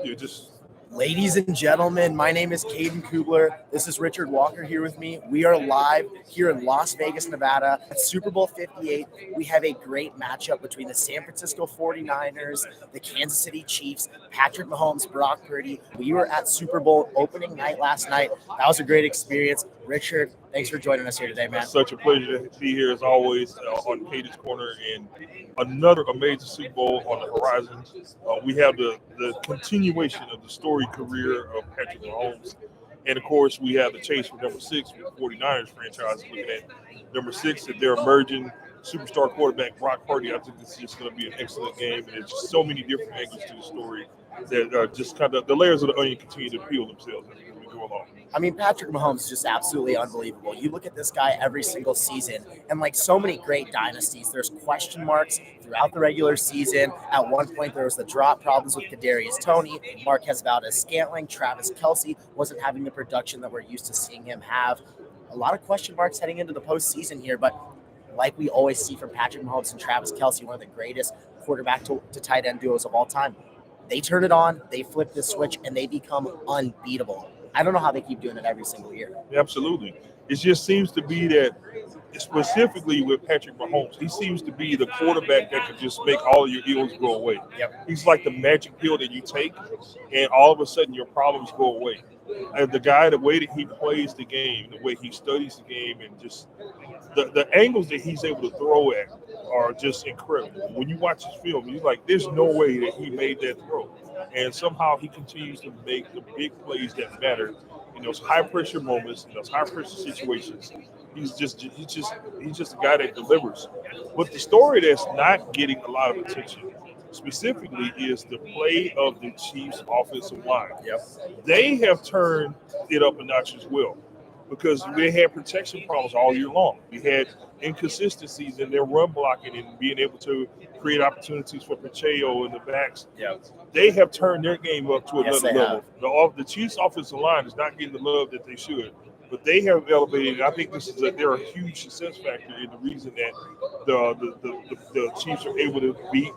You just Ladies and gentlemen, my name is Caden Kubler. This is Richard Walker here with me. We are live here in Las Vegas, Nevada at Super Bowl 58. We have a great matchup between the San Francisco 49ers, the Kansas City Chiefs, Patrick Mahomes, Brock Purdy. We were at Super Bowl opening night last night. That was a great experience. Richard, thanks for joining us here today, man. it's such a pleasure to be here as always on Caden's Corner and another amazing Super Bowl on the horizon. We have the continuation of the storied career of Patrick Mahomes. And of course, we have the chase for number 6 with the 49ers franchise looking at number 6 at their emerging superstar quarterback, Brock Purdy. I think this is just going to be an excellent game. And there's just so many different angles to the story that are just kind of the layers of the onion continue to peel themselves as we go along. I mean, Patrick Mahomes is just absolutely unbelievable. You look at this guy every single season, and like so many great dynasties, there's question marks throughout the regular season. At one point, there was the drop problems with Kadarius Toney, Marquez Valdez-Scantling, Travis Kelce wasn't having the production that we're used to seeing him have. A lot of question marks heading into the postseason here, but like we always see from Patrick Mahomes and Travis Kelce, one of the greatest quarterback to tight end duos of all time, they turn it on, they flip the switch, and they become unbeatable. I don't know how they keep doing it every single year. Absolutely. It just seems to be that, specifically with Patrick Mahomes, he seems to be the quarterback that can just make all of your ills go away. Yep. He's like the magic pill that you take, and all of a sudden your problems go away. And the guy, the way that he plays the game, the way he studies the game, and just the angles that he's able to throw at are just incredible. When you watch his film, you're like, there's no way that he made that throw. And somehow he continues to make the big plays that matter in those high pressure moments, in those high pressure situations. He's just a guy that delivers. But the story that's not getting a lot of attention specifically is the play of the Chiefs' offensive line. Yep. They have turned it up a notch as well because they had protection problems all year long. We had inconsistencies in their run blocking and being able to create opportunities for Pacheco and the backs. Yep. They have turned their game up to Yes, another they level. The Chiefs' offensive line is not getting the love that they should, but they have elevated. I think they're a huge success factor in the reason that the Chiefs are able to beat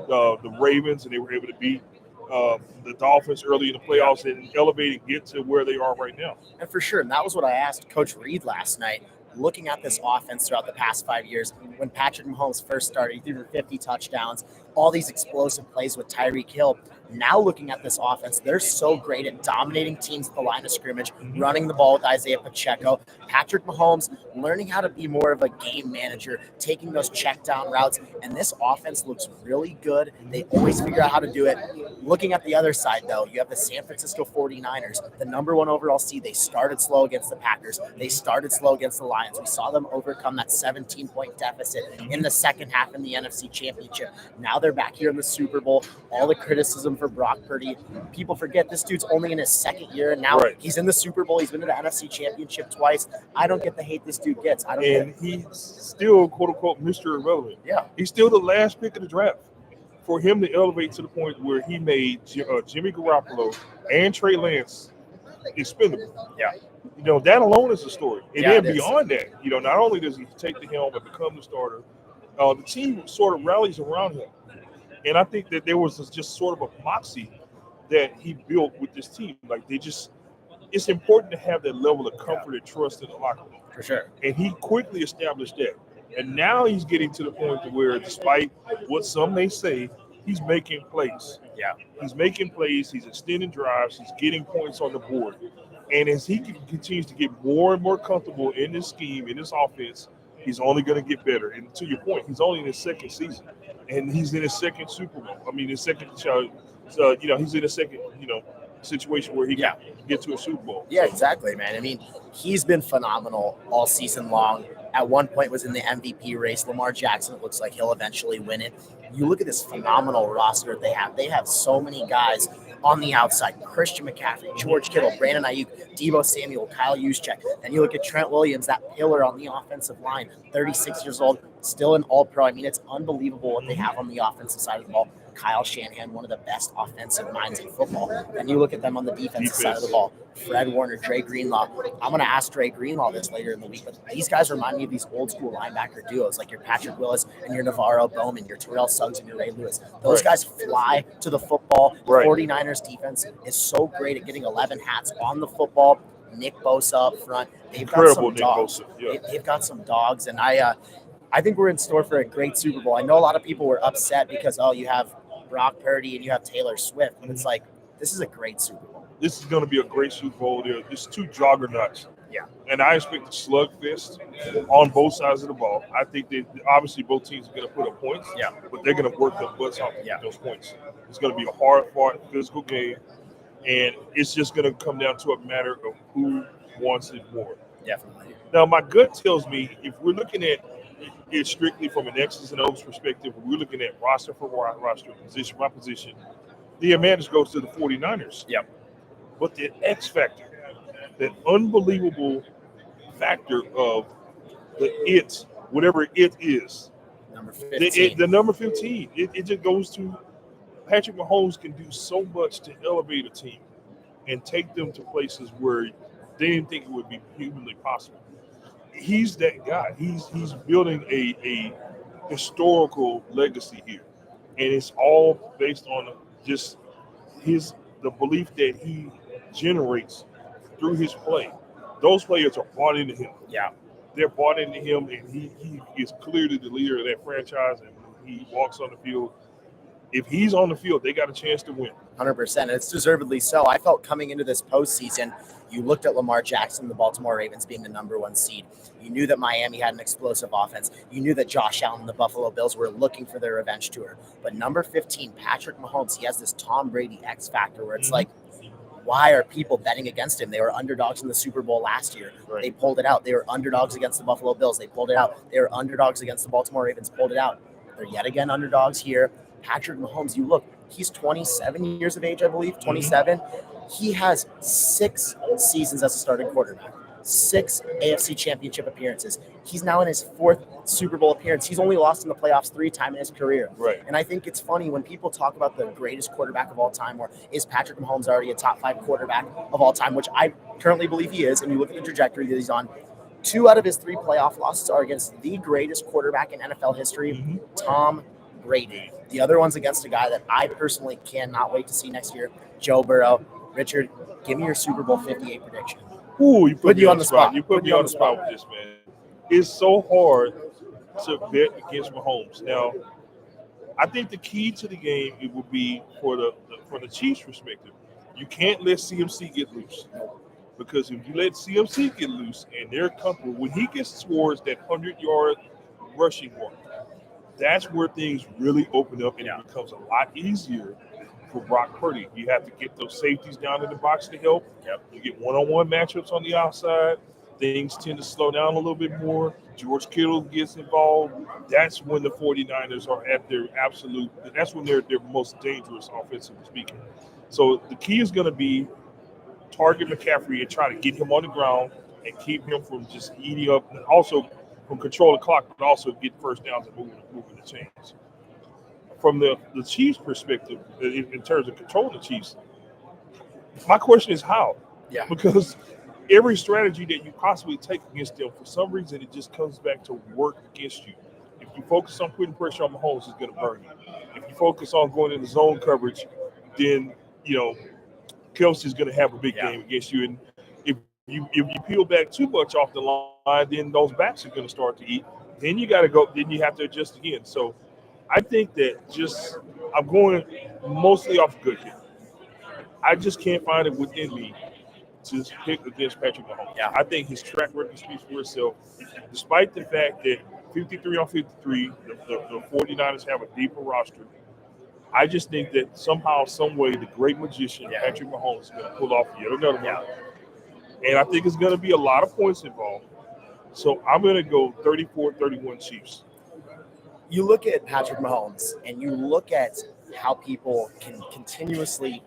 the Ravens and they were able to beat the Dolphins early in the playoffs and elevate and get to where they are right now. And for sure, and that was what I asked Coach Reed last night. Looking at this offense throughout the past 5 years, when Patrick Mahomes first started, he threw for 50 touchdowns, all these explosive plays with Tyreek Hill. Now looking at this offense, they're so great at dominating teams at the line of scrimmage, running the ball with Isaiah Pacheco. Patrick Mahomes learning how to be more of a game manager, taking those check down routes, and this offense looks really good. They always figure out how to do it. Looking at the other side, though, you have the San Francisco 49ers, the number 1 overall seed. They started slow against the Packers. They started slow against the Lions. We saw them overcome that 17-point deficit in the second half in the NFC Championship. Now they're back here in the Super Bowl. All the criticism for Brock Purdy. People forget this dude's only in his second year, and now he's in the Super Bowl. He's been to the NFC Championship twice. I don't get the hate this dude gets. He's still, quote-unquote, Mr. Irrelevant. Yeah. He's still the last pick of the draft. For him to elevate to the point where he made Jimmy Garoppolo and Trey Lance expendable. Yeah. That alone is a story. And Yeah, then beyond that, not only does he take the helm and become the starter, the team sort of rallies around him. And I think that there was just sort of a moxie that he built with this team. Like it's important to have that level of comfort and trust in the locker room. For sure. And he quickly established that. And now he's getting to the point to where, despite what some may say, he's making plays. Yeah. He's making plays. He's extending drives. He's getting points on the board. And as he continues to get more and more comfortable in this scheme, in this offense, he's only going to get better. And to your point, he's only in his second season. And he's in his second Super Bowl. I mean, his second he's in a second, situation where he can get to a Super Bowl. Yeah, exactly, man. I mean, he's been phenomenal all season long. At one point was in the MVP race. Lamar Jackson, it looks like he'll eventually win it. You look at this phenomenal roster they have. They have so many guys on the outside. Christian McCaffrey, George Kittle, Brandon Ayuk, Deebo Samuel, Kyle Juszczyk. Then you look at Trent Williams, that pillar on the offensive line, 36 years old, still an all-pro. I mean, it's unbelievable what they have on the offensive side of the ball. Kyle Shanahan, one of the best offensive minds in football. And you look at them on the defensive side of the ball. Fred Warner, Dre Greenlaw. I'm going to ask Dre Greenlaw this later in the week, but these guys remind me of these old school linebacker duos, like your Patrick Willis and your Navarro Bowman, your Terrell Suggs and your Ray Lewis. Those guys fly to the football. The 49ers defense is so great at getting 11 hats on the football. Nick Bosa up front. They've got some dogs. They've got some dogs, and I think we're in store for a great Super Bowl. I know a lot of people were upset because, you have Brock Purdy and you have Taylor Swift, but it's like, this is a great Super Bowl. This is going to be a great Super Bowl. There's two juggernauts. Yeah. And I expect a slugfest on both sides of the ball. I think that obviously both teams are going to put up points, but they're going to work their butts off to get those points. It's going to be a hard-fought, physical game, and it's just going to come down to a matter of who wants it more. Definitely. Now, my gut tells me if we're looking at it strictly from an X's and O's perspective, we're looking at roster for roster, position by position, the advantage goes to the 49ers. Yep. But the X factor, that unbelievable factor of whatever it is, number 15. The number 15, it just goes to Patrick Mahomes can do so much to elevate a team and take them to places where they didn't think it would be humanly possible. He's that guy. He's building a historical legacy here, and it's all based on just the belief that he generates through his play. Those players are bought into him. Yeah, they're bought into him, and he is clearly the leader of that franchise. And when he walks on the field, if he's on the field, they got a chance to win. 100%. And it's deservedly so. I felt coming into this postseason, you looked at Lamar Jackson, the Baltimore Ravens being the number 1 seed. You knew that Miami had an explosive offense. You knew that Josh Allen and the Buffalo Bills were looking for their revenge tour. But number 15, Patrick Mahomes, he has this Tom Brady X factor where it's like, why are people betting against him? They were underdogs in the Super Bowl last year. Right. They pulled it out. They were underdogs against the Buffalo Bills. They pulled it out. They were underdogs against the Baltimore Ravens. Pulled it out. They're yet again underdogs here. Patrick Mahomes, you look, he's 27 years of age, I believe, 27. He has 6 seasons as a starting quarterback, 6 AFC Championship appearances. He's now in his 4th Super Bowl appearance. He's only lost in the playoffs 3 times in his career. Right. And I think it's funny when people talk about the greatest quarterback of all time, or is Patrick Mahomes already a top 5 quarterback of all time, which I currently believe he is, and you look at the trajectory that he's on. 2 out of his 3 playoff losses are against the greatest quarterback in NFL history, Tom Brady. The other one's against a guy that I personally cannot wait to see next year, Joe Burrow. Richard, give me your Super Bowl 58 prediction. Ooh, you put me on the spot. You put me on the spot with this, man. It's so hard to bet against Mahomes. Now, I think the key to the game it would be from the Chiefs' perspective. You can't let CMC get loose, because if you let CMC get loose and they're comfortable, when he gets towards that 100-yard rushing mark, that's where things really open up and it becomes a lot easier for Brock Purdy. You have to get those safeties down in the box to help. You get one-on-one matchups on the outside. Things tend to slow down a little bit more. George Kittle gets involved. That's when the 49ers are at their absolute – that's when they're most dangerous offensively speaking. So the key is going to be target McCaffrey and try to get him on the ground and keep him from just eating up, and also from control the clock, but also get first downs and moving the chains. From the Chiefs' perspective, in terms of controlling the Chiefs, my question is how? Yeah. Because every strategy that you possibly take against them, for some reason, it just comes back to work against you. If you focus on putting pressure on Mahomes, it's going to burn you. If you focus on going into zone coverage, then, Kelsey's going to have a big game against you. And if you peel back too much off the line, then those backs are going to start to eat. Then you got to go. Then you have to adjust again. So I think that I'm going mostly off good here. I just can't find it within me to pick against Patrick Mahomes. Yeah. I think his track record speaks for itself. Despite the fact that 53 on 53, the 49ers have a deeper roster, I just think that somehow, some way, the great magician, Patrick Mahomes, is going to pull off yet another one. And I think it's going to be a lot of points involved. So I'm going to go 34-31 Chiefs. You look at Patrick Mahomes and you look at how people can continuously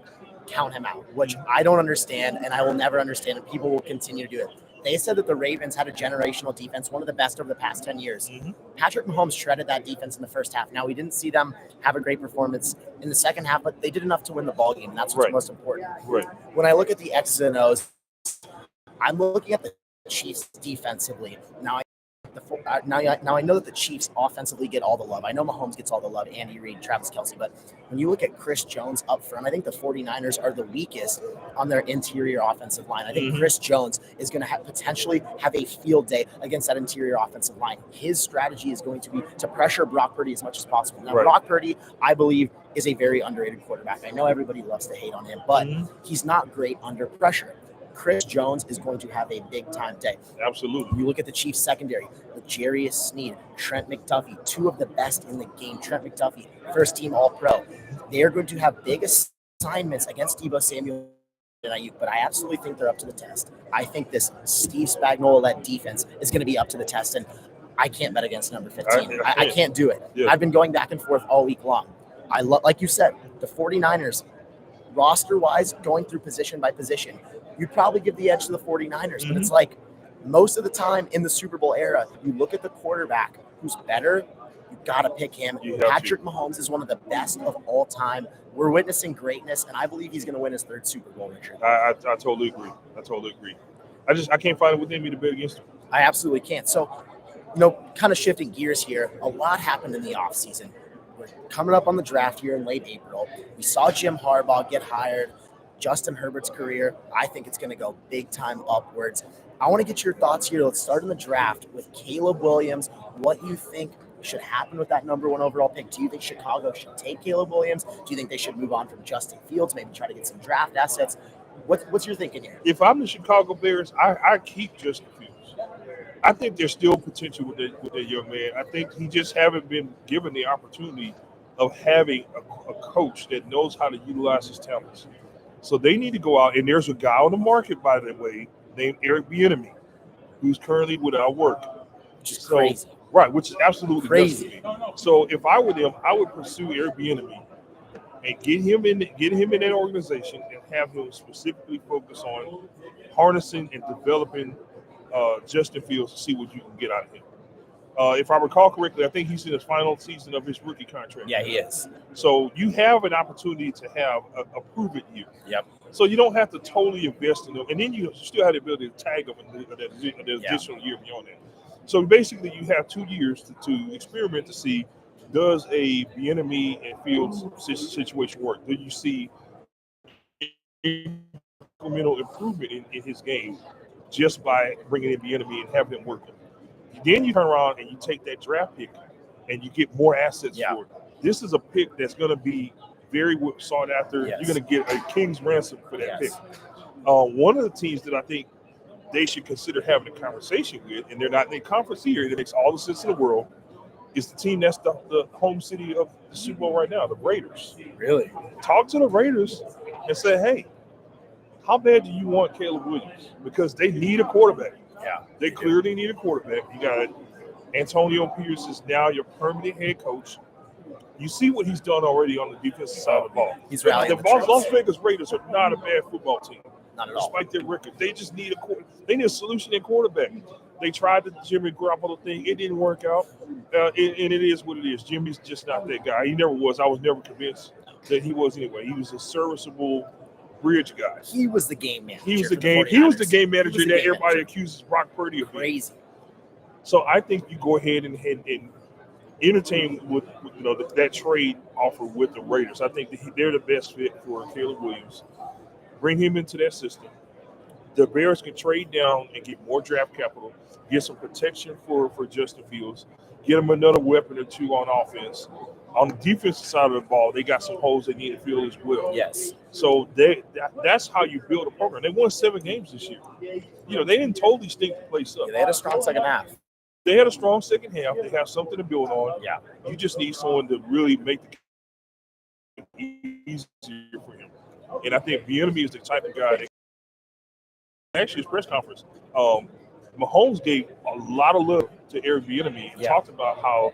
count him out, which I don't understand and I will never understand, and people will continue to do it. They said that the Ravens had a generational defense, one of the best over the past 10 years. Mm-hmm. Patrick Mahomes shredded that defense in the first half. Now, we didn't see them have a great performance in the second half, but they did enough to win the ball game, and that's what's most important. Right. When I look at the X's and O's, I'm looking at the Chiefs defensively. Now I know that the Chiefs offensively get all the love. I know Mahomes gets all the love, Andy Reid, Travis Kelce, but when you look at Chris Jones up front, I think the 49ers are the weakest on their interior offensive line. I think Chris Jones is going to potentially have a field day against that interior offensive line. His strategy is going to be to pressure Brock Purdy as much as possible. Now, Brock Purdy, I believe, is a very underrated quarterback. I know everybody loves to hate on him, but he's not great under pressure. Chris Jones is going to have a big-time day. Absolutely. You look at the Chiefs secondary with Jarius Sneed, Trent McDuffie, two of the best in the game. Trent McDuffie, first-team All-Pro. They are going to have big assignments against Deebo Samuel and Ayuk, but I absolutely think they're up to the test. I think this Steve Spagnuolo-led defense is going to be up to the test, and I can't bet against number 15. I can't do it. Yeah. I've been going back and forth all week long. Like you said, the 49ers, roster-wise, going through position by position, you'd probably give the edge to the 49ers, but it's like most of the time in the Super Bowl era, you look at the quarterback who's better, you got to pick him. Patrick Mahomes is one of the best of all time. We're witnessing greatness, and I believe he's going to win his third Super Bowl, Richard. I totally agree. I can't find it within me to bet against him. I absolutely can't. So, kind of shifting gears here, a lot happened in the offseason. We're coming up on the draft here in late April. We saw Jim Harbaugh get hired. Justin Herbert's career, I think it's going to go big time upwards. I want to get your thoughts here. Let's start in the draft with Caleb Williams. What you think should happen with that number 1 overall pick? Do you think Chicago should take Caleb Williams? Do you think they should move on from Justin Fields, maybe try to get some draft assets? What's your thinking here? If I'm the Chicago Bears, I keep Justin Fields. I think there's still potential with that young man. I think he just haven't been given the opportunity of having a coach that knows how to utilize his talents. So they need to go out, and there's a guy on the market, by the way, named Eric Bieniemy, who's currently without work. Which is crazy. Right, which is absolutely crazy. So if I were them, I would pursue Eric Bieniemy and get him in that organization and have him specifically focus on harnessing and developing Justin Fields to see what you can get out of him. If I recall correctly, I think he's in his final season of his rookie contract. Yeah, he is. So you have an opportunity to have a prove-it year. Yep. So you don't have to totally invest in them. And then you still have the ability to tag them in the additional year beyond that. So basically you have 2 years to experiment to see, does a Bieniemy and Fields situation work? Do you see incremental improvement in his game just by bringing in Bieniemy and having him work with him? Then you turn around and you take that draft pick and you get more assets for it. This is a pick that's going to be very sought after. Yes. You're going to get a king's ransom for that pick. One of the teams that I think they should consider having a conversation with, and they're not in the conference here, that makes all the sense in the world, is the team that's the home city of the Super Bowl right now, the Raiders. Really? Talk to the Raiders and say, hey, how bad do you want Caleb Williams? Because they need a quarterback. Yeah, they clearly need a quarterback. You got Antonio Pierce is now your permanent head coach. You see what he's done already on the defensive side of the ball. He's rallying the Las Vegas Raiders are not a bad football team. Not at all. Despite their record, they just need a solution in quarterback. They tried the Jimmy Garoppolo thing. It didn't work out, and it is what it is. Jimmy's just not that guy. He never was. I was never convinced that he was anyway. He was a serviceable bridge guy. He was the game manager. He was the game manager that everybody accuses Brock Purdy of being. Crazy. So I think you go ahead and entertain with that trade offer with the Raiders. I think they're the best fit for Caleb Williams. Bring him into that system. The Bears can trade down and get more draft capital, get some protection for Justin Fields, get him another weapon or two on offense. On the defensive side of the ball, they got some holes they need to fill as well. Yes. So that's how you build a program. They won 7 games this year. They didn't totally stink the place up. Yeah, they had a strong second half. They had a strong second half. They have something to build on. Yeah. You just need someone to really make the game easier for him. And I think Bieniemy is the type of guy that actually his press conference, Mahomes gave a lot of love to Eric Bieniemy and talked about how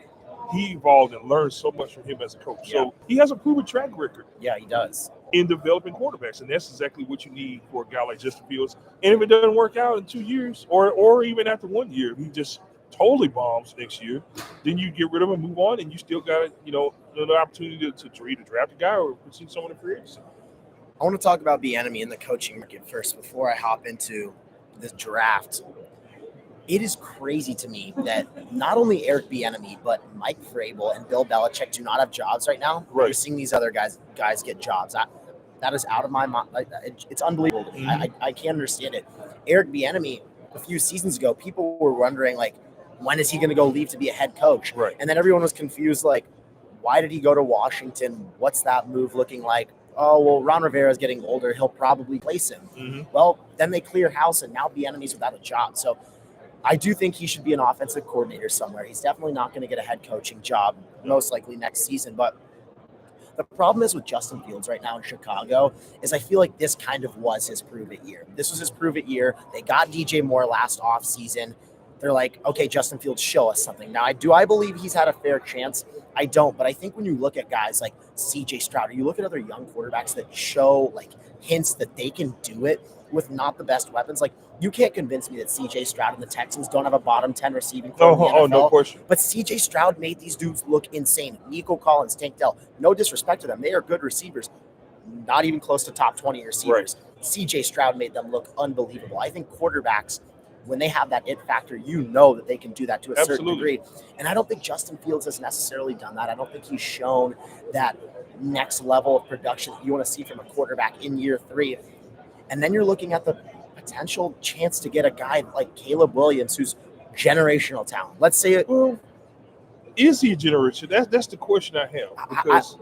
he evolved and learned so much from him as a coach. Yeah. So he has a proven track record. Yeah, he does. in developing quarterbacks, and that's exactly what you need for a guy like Justin Fields. And if it doesn't work out in 2 years, or even after 1 year, if he just totally bombs next year, then you get rid of him, move on, and you still got the opportunity to either draft a guy or pursue someone in free agency. I want to talk about Bieniemy in the coaching market first before I hop into this draft. It is crazy to me that not only Eric Bieniemy, but Mike Vrabel and Bill Belichick do not have jobs right now. Right. We're seeing these other guys get jobs. That is out of my mind. It's unbelievable to me. I can't understand it. Eric Bieniemy, a few seasons ago, people were wondering, like, when is he going to go leave to be a head coach? Right. And then everyone was confused, like, why did he go to Washington? What's that move looking like? Oh, well, Ron Rivera is getting older. He'll probably place him. Mm-hmm. Well, then they clear house, and now Bieniemy's without a job. So I do think he should be an offensive coordinator somewhere. He's definitely not going to get a head coaching job, most likely next season. But the problem is with Justin Fields right now in Chicago is I feel like this kind of was his prove-it year. This was his prove-it year. They got DJ Moore last offseason. They're like, okay, Justin Fields, show us something. Now, I believe he's had a fair chance? I don't, but I think when you look at guys like CJ Stroud, or you look at other young quarterbacks that show like hints that they can do it with not the best weapons, like you can't convince me that CJ Stroud and the Texans don't have a bottom 10 receiving core in the NFL. No question. But CJ Stroud made these dudes look insane. Nico Collins, Tank Dell, no disrespect to them. They are good receivers, not even close to top 20 receivers. Right. CJ Stroud made them look unbelievable. I think quarterbacks, when they have that it factor, you know that they can do that to a certain degree. And I don't think Justin Fields has necessarily done that. I don't think he's shown that next level of production that you want to see from a quarterback in year 3. And then you're looking at the potential chance to get a guy like Caleb Williams, who's generational talent. Let's say it. Well, is he a generation? That's the question I have. Because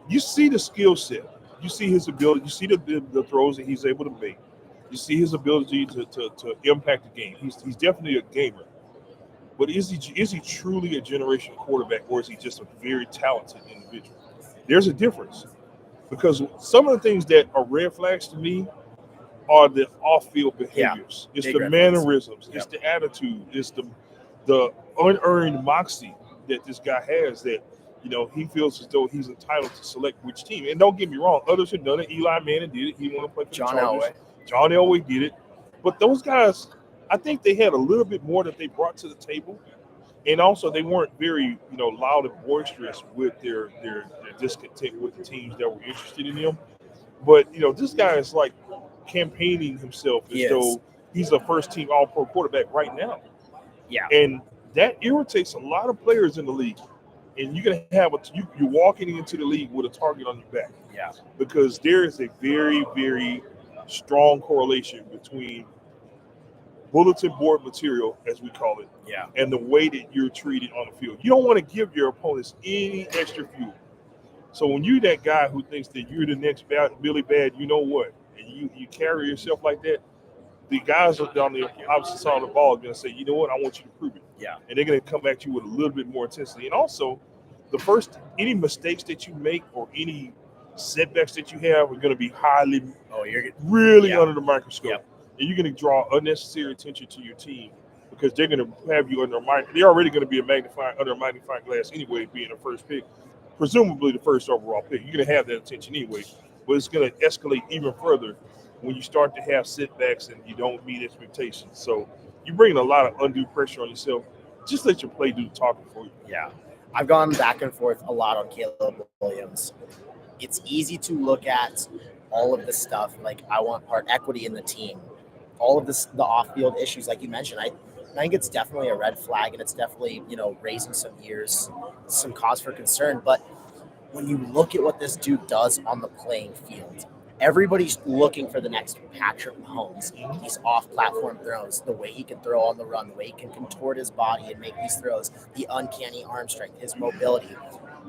you see the skill set. You see his ability. You see the throws that he's able to make. You see his ability to impact the game. He's definitely a gamer. But is he truly a generational quarterback, or is he just a very talented individual? There's a difference. Because some of the things that are red flags to me are the off-field behaviors. It's the mannerisms. It's the attitude. It's the unearned moxie that this guy has that, he feels as though he's entitled to select which team. And don't get me wrong, others have done it. Eli Manning did it. He wanted to play for John the Chargers. Elway. John Elway did it. But those guys, I think they had a little bit more that they brought to the table. And also they weren't very, loud and boisterous with their discontent with the teams that were interested in them. But, this guy is like campaigning himself as though he's a first-team All-Pro quarterback right now. Yeah. And that irritates a lot of players in the league. And you're going to have you're walking into the league with a target on your back. Yeah. Because there is a very, very strong correlation between bulletin board material, as we call it, and the way that you're treated on the field. You don't want to give your opponents any extra fuel. So when you're that guy who thinks that you're the next Billy Bad, you know what, and you carry yourself like that, the guys on the opposite side of the ball are going to say, you know what, I want you to prove it. Yeah. And they're going to come at you with a little bit more intensity. And also, any mistakes that you make or any setbacks that you have are going to be highly, really under the microscope. Yep. And you're going to draw unnecessary attention to your team because they're going to have you they're already going to be under a magnifying glass anyway, being the first pick, presumably the first overall pick. You're going to have that attention anyway, but it's going to escalate even further when you start to have setbacks and you don't meet expectations. So you're bringing a lot of undue pressure on yourself. Just let your play do the talking for you. Yeah. I've gone back and forth a lot on Caleb Williams. It's easy to look at all of this stuff, like I want part equity in the team. All of this, the off-field issues, like you mentioned, I think it's definitely a red flag, and it's definitely, raising some ears, some cause for concern. But when you look at what this dude does on the playing field, everybody's looking for the next Patrick Mahomes. These off-platform throws, the way he can throw on the run, the way he can contort his body and make these throws, the uncanny arm strength, his mobility.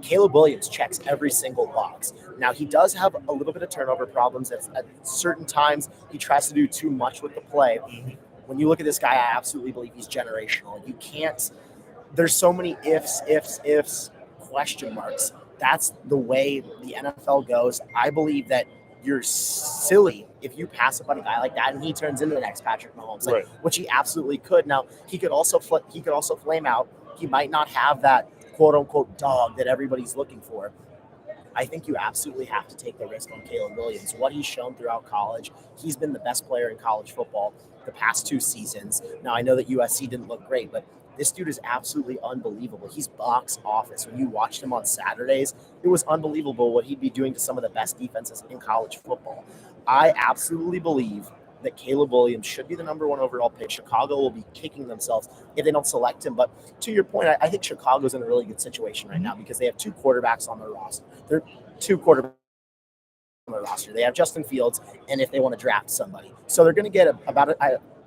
Caleb Williams checks every single box. Now, he does have a little bit of turnover problems. At certain times, he tries to do too much with the play. Mm-hmm. When you look at this guy, I absolutely believe he's generational. You can't – there's so many ifs, question marks. That's the way the NFL goes. I believe that you're silly if you pass up on a guy like that and he turns into the next Patrick Mahomes, which he absolutely could. Now, he could also flame out. He might not have that quote-unquote dog that everybody's looking for. I think you absolutely have to take the risk on Caleb Williams. What he's shown throughout college, he's been the best player in college football the past 2 seasons. Now, I know that USC didn't look great, but this dude is absolutely unbelievable. He's box office. When you watched him on Saturdays, it was unbelievable what he'd be doing to some of the best defenses in college football. I absolutely believe that Caleb Williams should be the number 1 overall pick. Chicago will be kicking themselves if they don't select him. But to your point, I think Chicago's in a really good situation right now because they have 2 quarterbacks on their roster. They're 2 quarterbacks on their roster. They have Justin Fields, and if they want to draft somebody. So they're going to get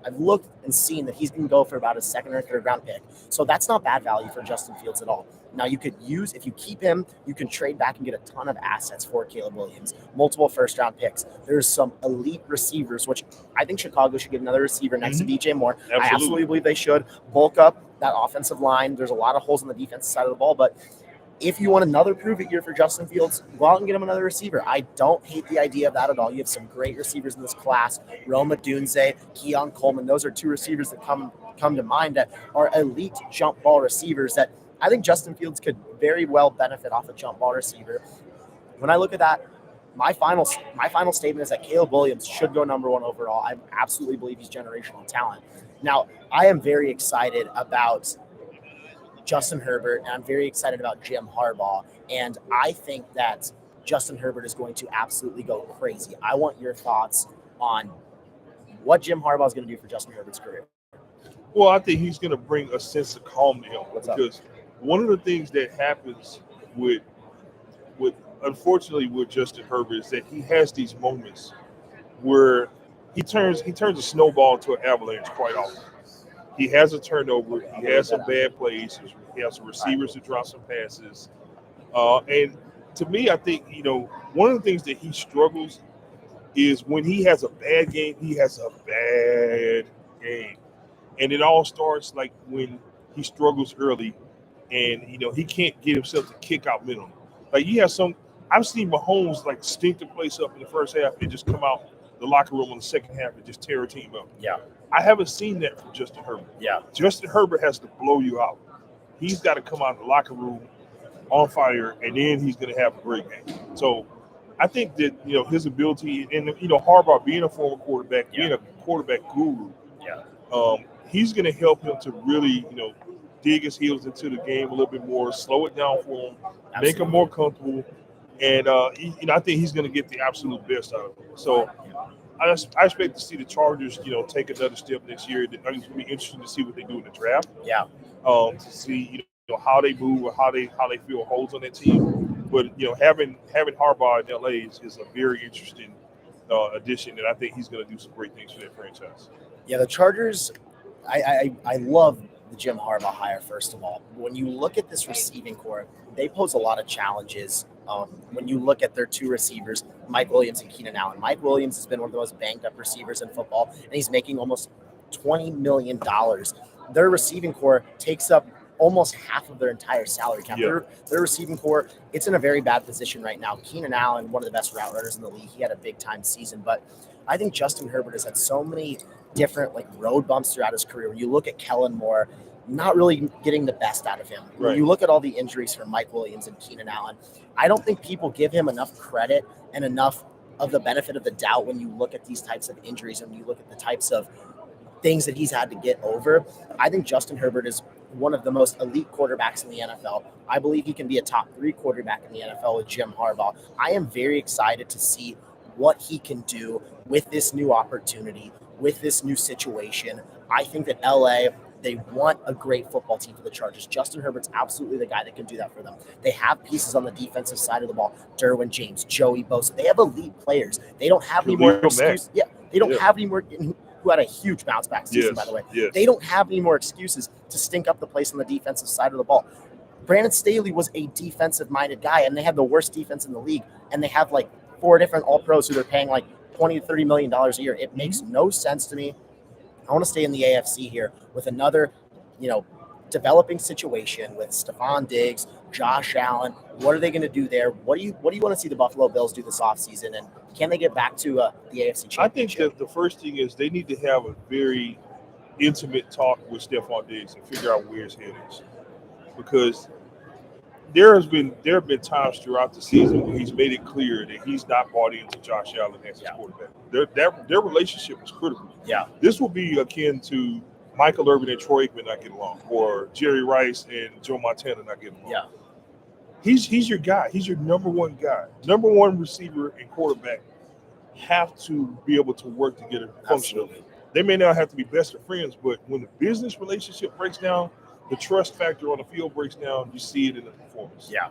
I've looked and seen that he's going to go for about a 2nd or 3rd round pick. So that's not bad value for Justin Fields at all. Now, you could use, if you keep him, you can trade back and get a ton of assets for Caleb Williams, multiple 1st-round picks. There's some elite receivers, which I think Chicago should get another receiver next to DJ Moore. Absolutely. I absolutely believe they should bulk up that offensive line. There's a lot of holes on the defensive side of the ball, but if you want another prove-it year for Justin Fields, go out and get him another receiver. I don't hate the idea of that at all. You have some great receivers in this class. Roma Dunze, Keon Coleman. Those are 2 receivers that come to mind that are elite jump ball receivers that I think Justin Fields could very well benefit off a jump ball receiver. When I look at that, my final statement is that Caleb Williams should go number 1 overall. I absolutely believe he's generational talent. Now, I am very excited about Justin Herbert, and I'm very excited about Jim Harbaugh. And I think that Justin Herbert is going to absolutely go crazy. I want your thoughts on what Jim Harbaugh is going to do for Justin Herbert's career. Well, I think he's going to bring a sense of calm to him because up? one of the things that happens with unfortunately with Justin Herbert is that he has these moments where he turns a snowball into an avalanche quite often. He has a turnover. He has some bad plays. He has some receivers to drop some passes. And to me, I think, one of the things that he struggles is when he has a bad game, he has a bad game. And it all starts like when he struggles early and, he can't get himself to kick out mentally. Like I've seen Mahomes like stink the place up in the first half and just come out the locker room in the second half and just tear a team up. Yeah. I haven't seen that from Justin Herbert. Yeah. Justin Herbert has to blow you out. He's got to come out of the locker room on fire, and then he's going to have a great game. So I think that, his ability, and, Harbaugh being a former quarterback, being a quarterback guru, he's going to help him to really, dig his heels into the game a little bit more, slow it down for him, make him more comfortable. And, I think he's going to get the absolute best out of him. So I expect to see the Chargers, take another step next year. It's going to be interesting to see what they do in the draft. Yeah. To see, how they move or how they fill holes on that team. But, having Harbaugh in LA is a very interesting addition, and I think he's going to do some great things for that franchise. Yeah, the Chargers, I love the Jim Harbaugh hire, first of all. When you look at this receiving core, they pose a lot of challenges. When you look at their 2 receivers, Mike Williams and Keenan Allen. Mike Williams has been one of the most banged-up receivers in football, and he's making almost $20 million. Their receiving core takes up almost half of their entire salary cap. Yeah. Their receiving core, it's in a very bad position right now. Keenan Allen, one of the best route runners in the league, he had a big-time season, but I think Justin Herbert has had so many different road bumps throughout his career. When you look at Kellen Moore, not really getting the best out of him. Right. When you look at all the injuries for Mike Williams and Keenan Allen, I don't think people give him enough credit and enough of the benefit of the doubt when you look at these types of injuries and when you look at the types of things that he's had to get over. I think Justin Herbert is one of the most elite quarterbacks in the NFL. I believe he can be a top 3 quarterback in the NFL with Jim Harbaugh. I am very excited to see what he can do with this new opportunity, with this new situation. I think that LA, they want a great football team for the Chargers. Justin Herbert's absolutely the guy that can do that for them. They have pieces on the defensive side of the ball. Derwin James, Joey Bosa. They have elite players. They don't have any more excuses. Yeah, they don't have any more. Who had a huge bounce back season, by the way. Yes. They don't have any more excuses to stink up the place on the defensive side of the ball. Brandon Staley was a defensive-minded guy, and they had the worst defense in the league, and they have 4 different All-Pros who they're paying $20 to $30 million a year. It makes no sense to me. I want to stay in the AFC here with another, developing situation with Stephon Diggs, Josh Allen. What are they going to do there? What do you want to see the Buffalo Bills do this offseason? And can they get back to the AFC Championship? I think that the first thing is they need to have a very intimate talk with Stephon Diggs and figure out where his head is. Because there have been times throughout the season where he's made it clear that he's not bought into Josh Allen as his quarterback. Their relationship is critical. Yeah. This will be akin to Michael Irvin and Troy Aikman not getting along, or Jerry Rice and Joe Montana not getting along. Yeah. He's your guy. He's your number one guy. Number one receiver and quarterback have to be able to work together functionally. Absolutely. They may not have to be best of friends, but when the business relationship breaks down, the trust factor on the field breaks down, you see it in the performance. Yeah.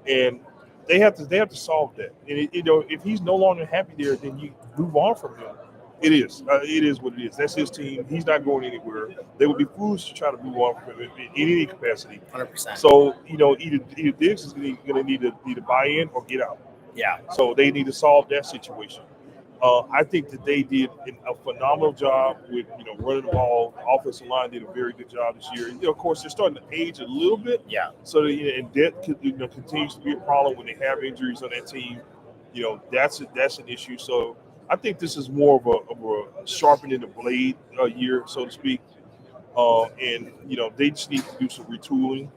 And they have to solve that. And if he's no longer happy there, then you move on from him. It is what it is. That's his team. He's not going anywhere. They would be foolish to try to move on from him in any capacity. 100%. So either Diggs is going to need to buy in or get out. Yeah. So they need to solve that situation. I think that they did a phenomenal job with running the ball. The offensive line did a very good job this year. Of course, they're starting to age a little bit. Yeah. So and that continues to be a problem when they have injuries on that team. That's an issue. So I think this is more of a sharpening the blade year, so to speak. And they just need to do some retooling.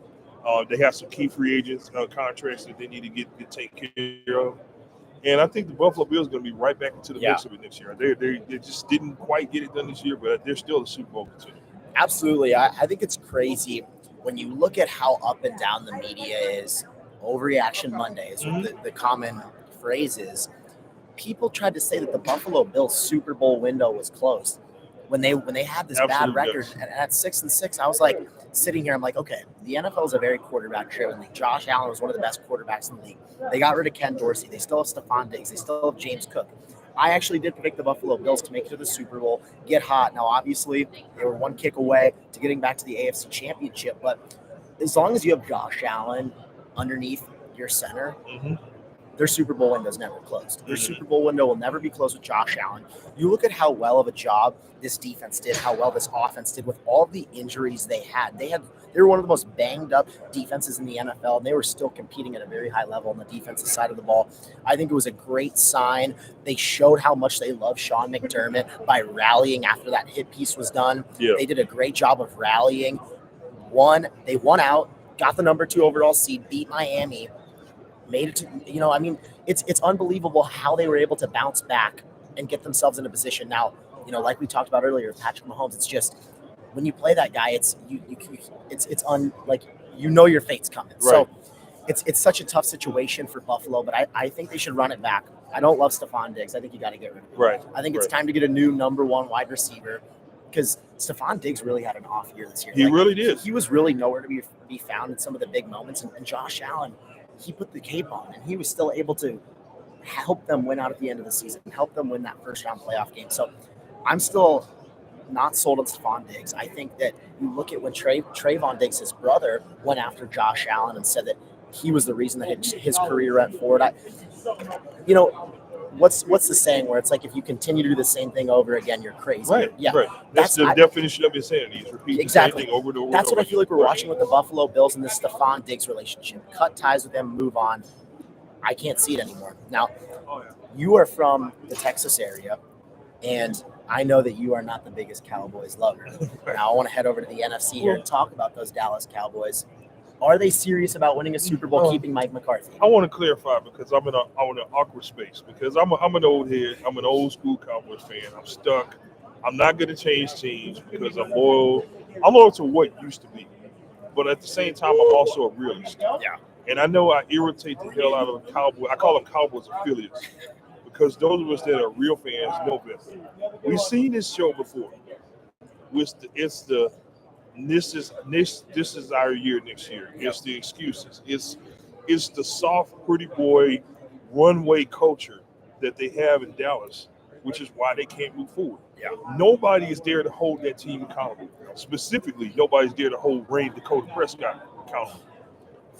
They have some key free agents contracts that they need to get taken care of. And I think the Buffalo Bills are going to be right back into the mix of it next year. They just didn't quite get it done this year, but they're still a Super Bowl contender. Absolutely. I think it's crazy when you look at how up and down the media is. Overreaction Monday is what the common phrase is. People tried to say that the Buffalo Bills Super Bowl window was closed when they had this bad record at 6-6. I was like sitting here. I'm like, okay, the NFL is a very quarterback-driven league. Josh Allen was one of the best quarterbacks in the league. They got rid of Ken Dorsey. They still have Stephon Diggs. They still have James Cook. I actually did predict the Buffalo Bills to make it to the Super Bowl, get hot. Now, obviously, they were one kick away to getting back to the AFC Championship. But as long as you have Josh Allen underneath your center, their Super Bowl window is never closed. Their Super Bowl window will never be closed with Josh Allen. You look at how well of a job this defense did, how well this offense did with all the injuries they had. They were one of the most banged up defenses in the NFL, and they were still competing at a very high level on the defensive side of the ball. I think it was a great sign. They showed how much they love Sean McDermott by rallying after that hit piece was done. Yeah. They did a great job of rallying. They won out, got the number 2 overall seed, beat Miami. Made it to, it's unbelievable how they were able to bounce back and get themselves in a position. Now, like we talked about earlier, Patrick Mahomes, it's just when you play that guy, your fate's coming. Right. So it's such a tough situation for Buffalo, but I think they should run it back. I don't love Stephon Diggs. I think you got to get rid of him. Right. I think it's time to get a new number 1 wide receiver because Stephon Diggs really had an off year this year. He really did. He was really nowhere to be found in some of the big moments, and Josh Allen, he put the cape on, and he was still able to help them win out at the end of the season, help them win that first-round playoff game. So I'm still not sold on Stephon Diggs. I think that you look at when Trayvon Diggs, his brother, went after Josh Allen and said that he was the reason that his career went forward. What's the saying where it's like if you continue to do the same thing over again, you're crazy. Right. Yeah. Right. That's the definition of insanity. Is repeating the same thing over and over. That's what I feel like we're watching with the Buffalo Bills and this Stephon Diggs relationship. Cut ties with them, move on. I can't see it anymore. Now, you are from the Texas area, and I know that you are not the biggest Cowboys lover. Now, I want to head over to the NFC here and talk about those Dallas Cowboys. Are they serious about winning a Super Bowl, keeping Mike McCarthy? I want to clarify because I'm in an awkward space because I'm an old head. I'm an old school Cowboys fan. I'm stuck. I'm not going to change teams because I'm loyal. I'm loyal to what used to be, but at the same time, I'm also a realist. Yeah. And I know I irritate the hell out of the Cowboys. I call them Cowboys affiliates because those of us that are real fans know better. We've seen this show before. This is our year next year. It's the excuses. It's the soft, pretty boy, runway culture that they have in Dallas, which is why they can't move forward. Yeah. Nobody is there to hold that team accountable. Specifically, nobody's there to hold Ray Dakota Prescott accountable.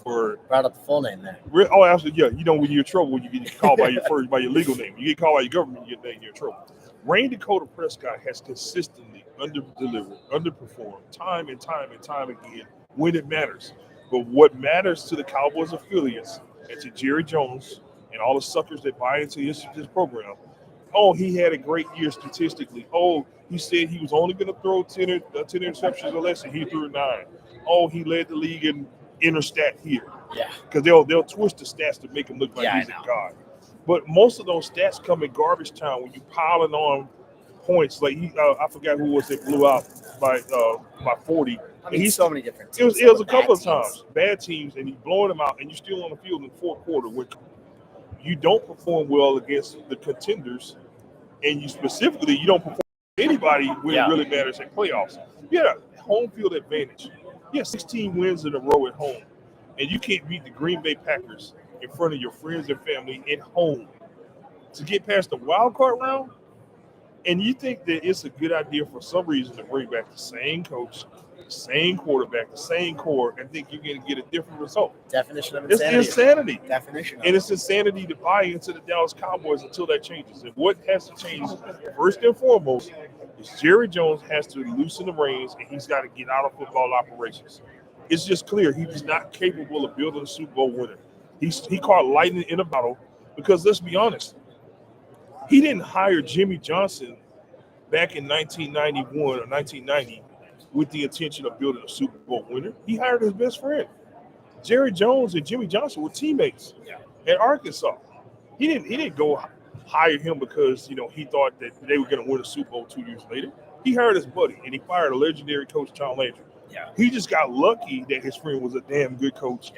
Brought up the full name there. Oh, absolutely, yeah. When you're in trouble, when you get called by your legal name. You get called by your government, you're in trouble. Ray Dakota Prescott has consistently under-delivered, underperformed time and time again when it matters. But what matters to the Cowboys affiliates and to Jerry Jones and all the suckers that buy into his program, he had a great year statistically. He said he was only going to throw 10 interceptions or less, and he threw 9. He led the league in interstat here. Yeah. Because they'll twist the stats to make him look like he's a god. But most of those stats come in garbage time when you piling on points. Like I forgot who was it blew out by 40. I mean, so many different teams. It was a couple of times, bad teams, and he's blowing them out, and you're still on the field in the fourth quarter. When you don't perform well against the contenders, and you don't perform with anybody when it really matters in playoffs. You had a home field advantage. You have 16 wins in a row at home, and you can't beat the Green Bay Packers in front of your friends and family at home to get past the wild card round. And you think that it's a good idea for some reason to bring back the same coach, the same quarterback, the same core, and think you're going to get a different result. Definition of insanity. It's insanity. Definition. And it's insanity to buy into the Dallas Cowboys until that changes. And what has to change, first and foremost, is Jerry Jones has to loosen the reins, and he's got to get out of football operations. It's just clear he's not capable of building a Super Bowl winner. He caught lightning in a bottle because, let's be honest, he didn't hire Jimmy Johnson back in 1991 or 1990 with the intention of building a Super Bowl winner. He hired his best friend. Jerry Jones and Jimmy Johnson were teammates at Arkansas. He didn't go hire him because he thought that they were going to win a Super Bowl 2 years later. He hired his buddy, and he fired a legendary coach, Tom Landry. Yeah. He just got lucky that his friend was a damn good coach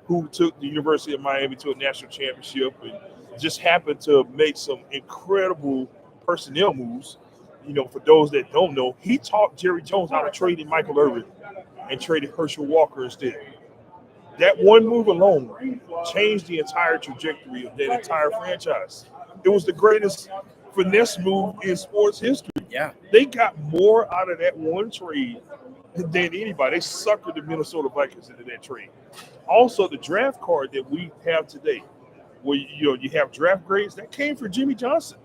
who took the University of Miami to a national championship and just happened to make some incredible personnel moves. For those that don't know, he taught Jerry Jones how to trade in Michael Irvin and traded Herschel Walker instead. That one move alone changed the entire trajectory of that entire franchise. It was the greatest finesse move in sports history. Yeah. They got more out of that one trade than anybody. They suckered the Minnesota Vikings into that trade. Also, the draft card that we have today, where you have draft grades, that came from Jimmy Johnson.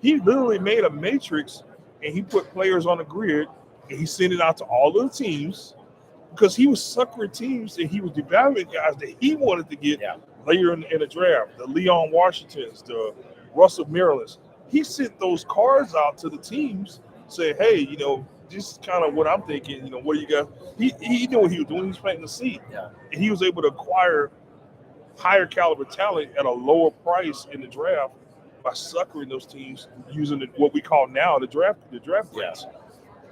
He literally made a matrix and he put players on the grid and he sent it out to all of the teams because he was suckering teams and he was devaluing guys that he wanted to get later in the draft. The Leon Washingtons, the Russell Marylands. He sent those cards out to the teams, say, hey, this is kind of what I'm thinking. What do you got? He knew what he was doing. He was planting the seed. Yeah. And he was able to acquire higher caliber talent at a lower price in the draft by suckering those teams using what we call now the draft grades.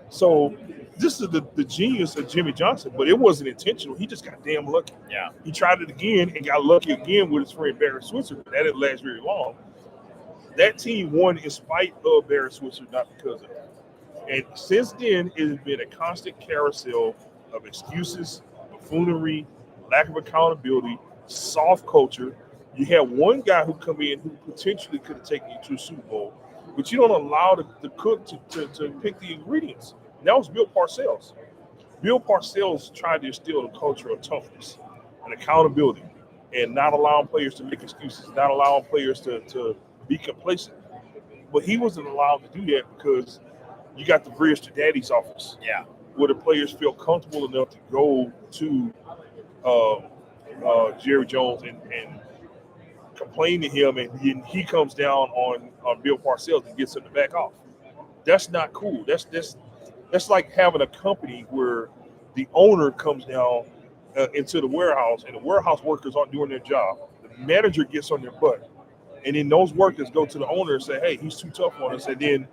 So this is the genius of Jimmy Johnson, but it wasn't intentional. He just got damn lucky. Yeah. He tried it again and got lucky again with his friend Barry Switzer, but that didn't last very long. That team won in spite of Barry Switzer, not because of it. And since then, it has been a constant carousel of excuses, buffoonery, lack of accountability, soft culture. You have one guy who come in who potentially could have taken you to a Super Bowl, but you don't allow the cook to pick the ingredients. And that was Bill Parcells. Bill Parcells tried to instill a culture of toughness and accountability and not allowing players to make excuses, not allowing players to be complacent. But he wasn't allowed to do that because you got the bridge to daddy's office. Yeah. Where the players feel comfortable enough to go to Jerry Jones and complain to him, and he comes down on Bill Parcells and gets him to back off. That's not cool. That's like having a company where the owner comes down into the warehouse and the warehouse workers aren't doing their job. The manager gets on their butt, and then those workers go to the owner and say, "Hey, he's too tough on us," and then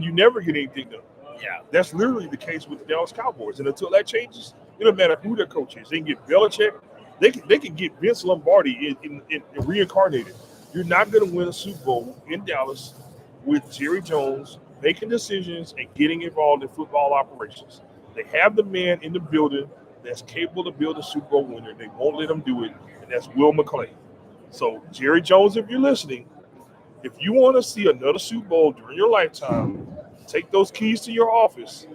you never get anything done. Yeah, that's literally the case with the Dallas Cowboys, and until that changes, it doesn't matter who their coach is. They can get Belichick. They can get Vince Lombardi in reincarnated. You're not going to win a Super Bowl in Dallas with Jerry Jones making decisions and getting involved in football operations. They have the man in the building that's capable of building a Super Bowl winner. They won't let him do it, and that's Will McClay. So, Jerry Jones, if you're listening, if you want to see another Super Bowl during your lifetime, take those keys to your office,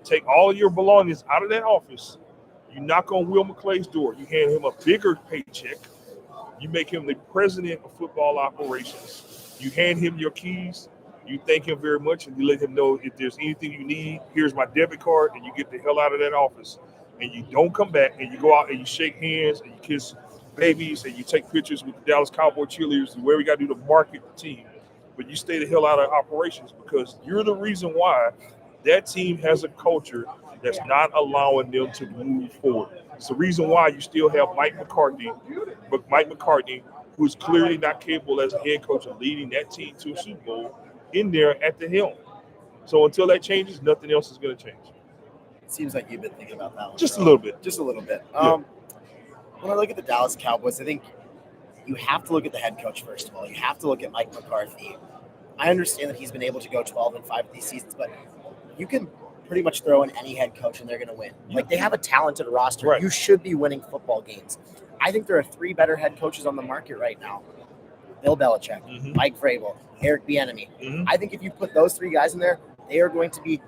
take all of your belongings out of that office. You knock on Will McClay's door. You hand him a bigger paycheck. You make him the president of football operations. You hand him your keys. You thank him very much, and you let him know if there's anything you need, here's my debit card, and you get the hell out of that office. And you don't come back, and you go out and you shake hands, and you kiss babies, and you take pictures with the Dallas Cowboy cheerleaders, where we got to do to market the team. But you stay the hell out of operations because you're the reason why that team has a culture that's not allowing them to move forward. It's the reason why you still have Mike McCartney, who's clearly not capable as a head coach of leading that team to a Super Bowl, in there at the helm. So until that changes, nothing else is going to change. It seems like you've been thinking about that one. Just a little bit. Just a little bit. Yeah. When I look at the Dallas Cowboys, I think you have to look at the head coach first of all. You have to look at Mike McCarthy. I understand that he's been able to go 12-5 these seasons, but you can pretty much throw in any head coach and they're going to win. Like, they have a talented roster. Right. You should be winning football games. I think there are 3 better head coaches on the market right now. Bill Belichick, Mike Vrabel, Eric Bieniemy. I think if you put those 3 guys in there, they are going to be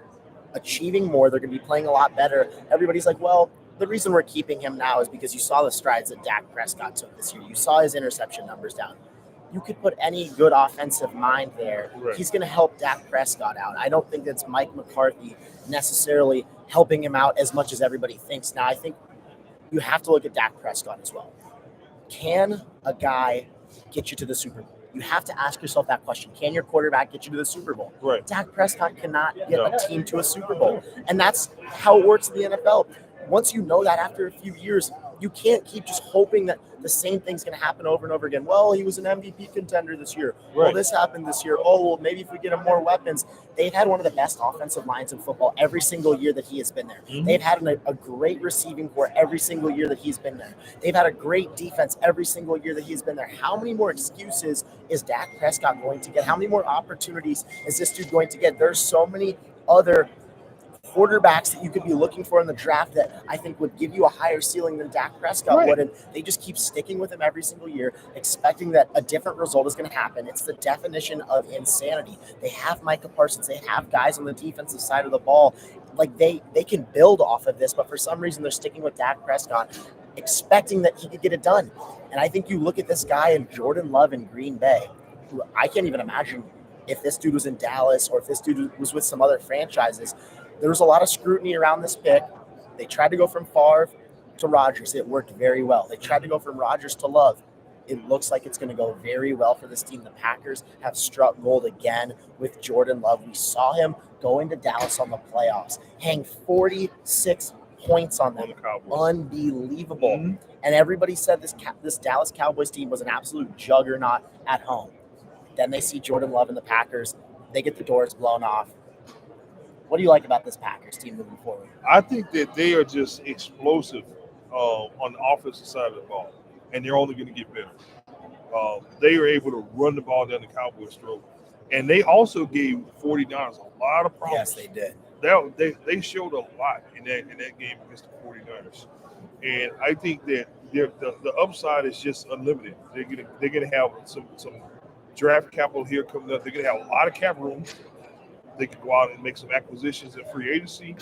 achieving more. They're going to be playing a lot better. Everybody's like, well, the reason we're keeping him now is because you saw the strides that Dak Prescott took this year. You saw his interception numbers down. You could put any good offensive mind there. Right. He's going to help Dak Prescott out. I don't think that's Mike McCarthy necessarily helping him out as much as everybody thinks. Now, I think you have to look at Dak Prescott as well. Can a guy get you to the Super Bowl? You have to ask yourself that question. Can your quarterback get you to the Super Bowl? Right. Dak Prescott cannot get a team to a Super Bowl. And that's how it works in the NFL. Once you know that after a few years, you can't keep just hoping that the same thing's going to happen over and over again. Well, he was an MVP contender this year. Right. Well, this happened this year. Oh, well, maybe if we get him more weapons. They've had one of the best offensive lines in football every single year that he has been there. They've had a great receiving corps every single year that he's been there. They've had a great defense every single year that he's been there. How many more excuses is Dak Prescott going to get? How many more opportunities is this dude going to get? There's so many other quarterbacks that you could be looking for in the draft that I think would give you a higher ceiling than Dak Prescott would. And they just keep sticking with him every single year, expecting that a different result is going to happen. It's the definition of insanity. They have Micah Parsons. They have guys on the defensive side of the ball. Like, they can build off of this, but for some reason they're sticking with Dak Prescott, expecting that he could get it done. And I think you look at this guy in Jordan Love in Green Bay, who I can't even imagine if this dude was in Dallas or if this dude was with some other franchises. There was a lot of scrutiny around this pick. They tried to go from Favre to Rodgers. It worked very well. They tried to go from Rodgers to Love. It looks like it's going to go very well for this team. The Packers have struck gold again with Jordan Love. We saw him go into Dallas on the playoffs, hang 46 points on them. Unbelievable. And everybody said this Dallas Cowboys team was an absolute juggernaut at home. Then they see Jordan Love and the Packers. They get the doors blown off. What do you like about this Packers team moving forward? I think that they are just explosive on the offensive side of the ball, and they're only going to get better. They are able to run the ball down the Cowboys' throat, and they also gave 49ers a lot of problems. Yes, they did. They showed a lot in that game against the 49ers, and I think that the upside is just unlimited. They're gonna have some draft capital here coming up. They're gonna have a lot of cap room. They could go out and make some acquisitions in free agency.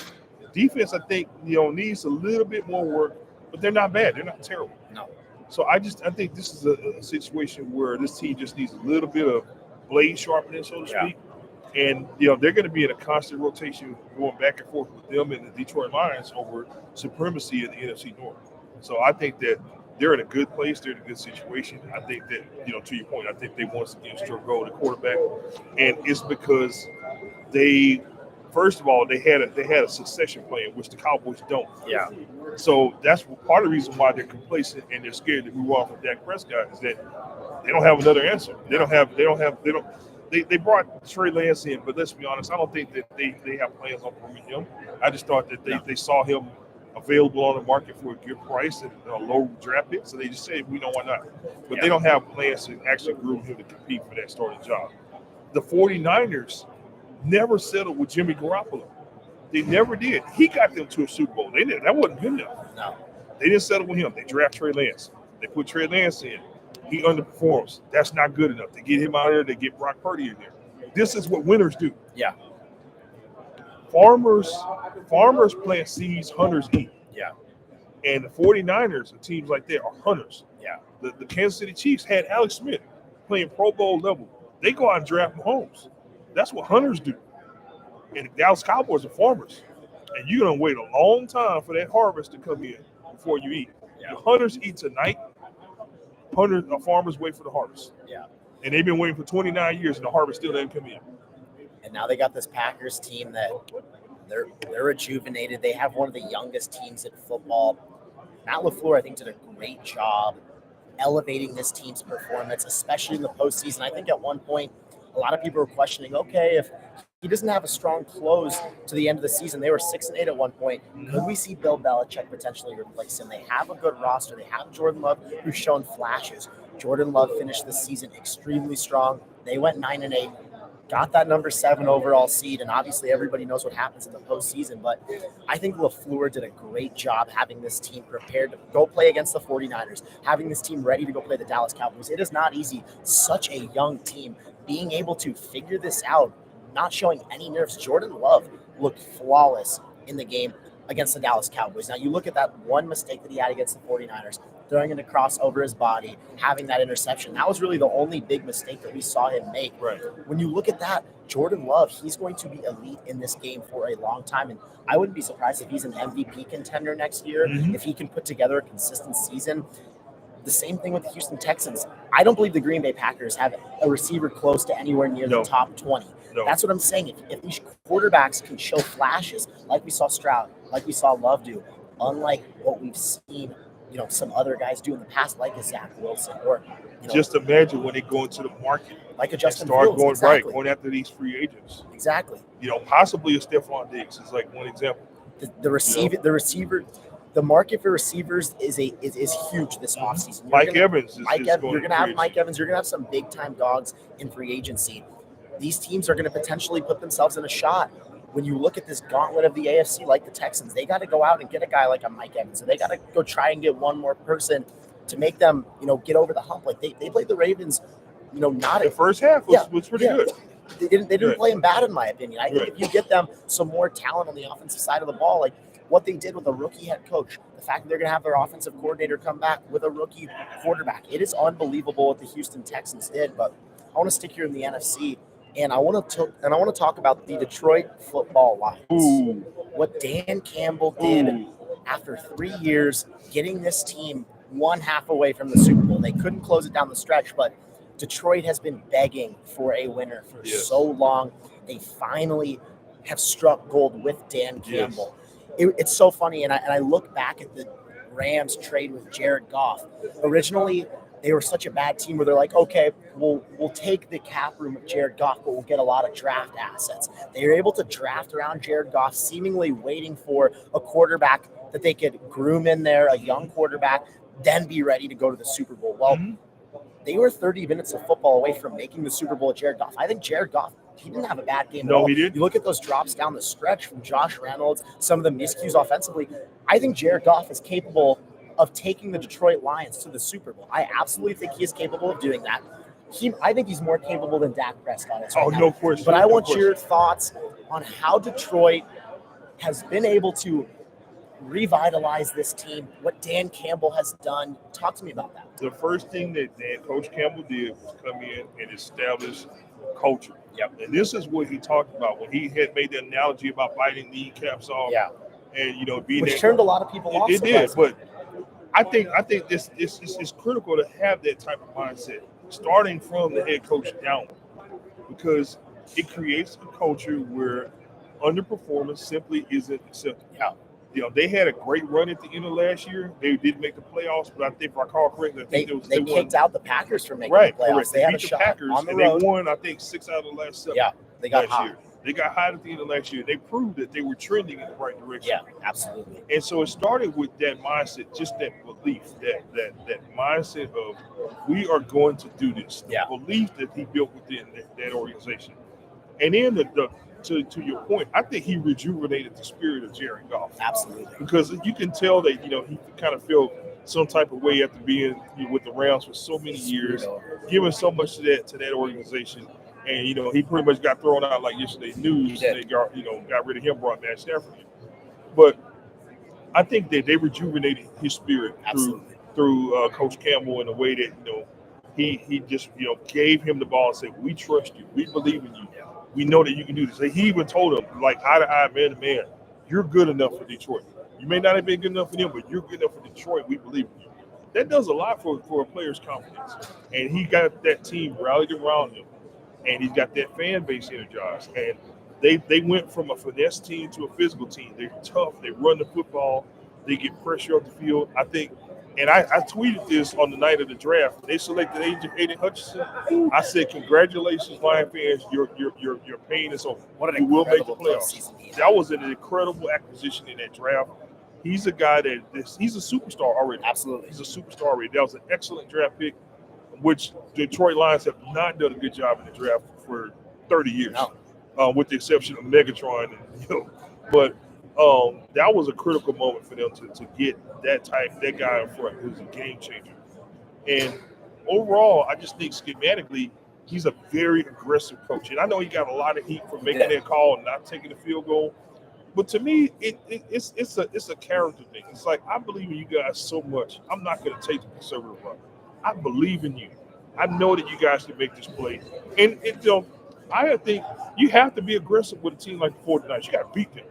Defense, I think, needs a little bit more work, but they're not bad. They're not terrible. No. So I think this is a situation where this team just needs a little bit of blade sharpening, so to speak. And they're going to be in a constant rotation going back and forth with them and the Detroit Lions over supremacy in the NFC North. So I think that they're in a good place. They're in a good situation. I think that, to your point, I think they once again struck gold at quarterback. And it's because first of all, they had a succession plan, which the Cowboys don't. Yeah. So that's part of the reason why they're complacent and they're scared to move on from Dak Prescott is that they don't have another answer. They brought Trey Lance in, but let's be honest, I don't think that they have plans on promoting him. I just thought that they saw him available on the market for a good price and a low draft pick, so they just said, we know why not. But they don't have plans to actually groom him to compete for that starting job. The 49ers never settled with Jimmy Garoppolo. They never did. He got them to a Super Bowl. That wasn't good enough. No. They didn't settle with him. They draft Trey Lance. They put Trey Lance in. He underperforms. That's not good enough. They get him out of there. They get Brock Purdy in there. This is what winners do. Yeah. Farmers plant seeds, hunters eat. Yeah. And the 49ers and teams like that are hunters. Yeah. The Kansas City Chiefs had Alex Smith playing Pro Bowl level. They go out and draft Mahomes. That's what hunters do. And the Dallas Cowboys are farmers. And you're going to wait a long time for that harvest to come in before you eat. Yeah. The hunters eat tonight. Farmers wait for the harvest. Yeah. And they've been waiting for 29 years and the harvest still didn't come in. And now they got this Packers team that They're rejuvenated. They have one of the youngest teams in football. Matt LaFleur, I think, did a great job elevating this team's performance, especially in the postseason. I think at one point, a lot of people were questioning, okay, if he doesn't have a strong close to the end of the season, they were 6-8 at one point. Could we see Bill Belichick potentially replace him? They have a good roster. They have Jordan Love, who's shown flashes. Jordan Love finished the season extremely strong. They went 9-8. Got that number 7 overall seed, and obviously everybody knows what happens in the postseason. But I think LaFleur did a great job having this team prepared to go play against the 49ers, having this team ready to go play the Dallas Cowboys. It is not easy. Such a young team being able to figure this out, not showing any nerves. Jordan Love looked flawless in the game against the Dallas Cowboys. Now, you look at that one mistake that he had against the 49ers, throwing it across over his body, having that interception. That was really the only big mistake that we saw him make. Right. When you look at that, Jordan Love, he's going to be elite in this game for a long time. And I wouldn't be surprised if he's an MVP contender next year, if he can put together a consistent season. The same thing with the Houston Texans. I don't believe the Green Bay Packers have a receiver close to anywhere near the top 20. No. That's what I'm saying. If these quarterbacks can show flashes, like we saw Stroud, like we saw Love do, unlike what we've seen, some other guys do in the past, like a Zach Wilson, or just imagine when they go into the market, like a Justin start Fields, going exactly. going after these free agents. Exactly. Possibly a Stephon Diggs is like one example. The market for receivers is huge this offseason. Mike Evans is you're going going to have Mike Evans. You're going to have some big time dogs in free agency. These teams are going to potentially put themselves in a shot. When you look at this gauntlet of the AFC, like the Texans, they got to go out and get a guy like a Mike Evans. So they got to go try and get one more person to make them, get over the hump. Like they played the Ravens, not the first half was pretty good. They didn't play them bad, in my opinion. I think if you get them some more talent on the offensive side of the ball, like what they did with a rookie head coach, the fact that they're going to have their offensive coordinator come back with a rookie quarterback, it is unbelievable what the Houston Texans did. But I want to stick here in the NFC. And I want to talk about the Detroit Football Lions. Ooh. What Dan Campbell did after 3 years, getting this team one half away from the Super Bowl. They couldn't close it down the stretch, but Detroit has been begging for a winner for so long. They finally have struck gold with Dan Campbell. It's so funny, and I look back at the Rams trade with Jared Goff. Originally, they were such a bad team where they're like, okay, we'll take the cap room of Jared Goff, but we'll get a lot of draft assets. They were able to draft around Jared Goff, seemingly waiting for a quarterback that they could groom in there, a young quarterback, then be ready to go to the Super Bowl. Well, they were 30 minutes of football away from making the Super Bowl with Jared Goff. I think Jared Goff, he didn't have a bad game at all. No, he didn't. You look at those drops down the stretch from Josh Reynolds, some of the miscues offensively. I think Jared Goff is capable of taking the Detroit Lions to the Super Bowl. I absolutely think he is capable of doing that. I think he's more capable than Dak Prescott is right now. No question. But I want your thoughts on how Detroit has been able to revitalize this team, what Dan Campbell has done. Talk to me about that. The first thing that Coach Campbell did was come in and establish culture. Yep. And this is what he talked about when he had made the analogy about biting kneecaps off. Yeah. And being which turned a lot of people off. It did, but I think this is critical to have that type of mindset, starting from the head coach down, because it creates a culture where underperformance simply isn't acceptable. Yeah. They had a great run at the end of last year. They didn't make the playoffs, but I think if I recall correctly, they kicked out the Packers from making the playoffs. Correct. They had beat a the shot Packers, on the and road. They won, I think, 6 out of the last 7. Yeah, they got hot. Year. They got hot at the end of last year. They proved that they were trending in the right direction. Yeah, absolutely. And so it started with that mindset, just that belief, that mindset of we are going to do this. Yeah. The belief that he built within that organization. And then to your point, I think he rejuvenated the spirit of Jared Goff. Absolutely. Because you can tell that, he kind of felt some type of way after being with the Rams for so many years, giving so much to that organization. And, he pretty much got thrown out like yesterday's news. They got rid of him, brought Matt Stafford in. But I think that they rejuvenated his spirit through Coach Campbell in a way that, he just, gave him the ball and said, we trust you. We believe in you. We know that you can do this. He even told him, like, eye to eye, man to man, you're good enough for Detroit. You may not have been good enough for them, but you're good enough for Detroit. We believe in you. That does a lot for a player's confidence. And he got that team rallied around him. And he's got that fan base energized. And They went from a finesse team to a physical team. They're tough. They run the football. They get pressure off the field. I think, and I tweeted this on the night of the draft. They selected Aiden Hutchinson. I said, "Congratulations, Lion fans! Your pain is over. What an You will make the incredible playoffs." postseason he had. That was an incredible acquisition in that draft. He's a guy he's a superstar already. Absolutely. He's a superstar already. That was an excellent draft pick, which Detroit Lions have not done a good job in the draft for 30 years, with the exception of Megatron. But that was a critical moment for them to get that guy in front who's a game changer. And overall, I just think schematically, he's a very aggressive coach. And I know he got a lot of heat for making that call and not taking the field goal. But to me, it's a character thing. It's like, I believe in you guys so much. I'm not going to take the conservative route. I believe in you. I know that you guys can make this play. And I think you have to be aggressive with a team like the 49ers. You got to beat them.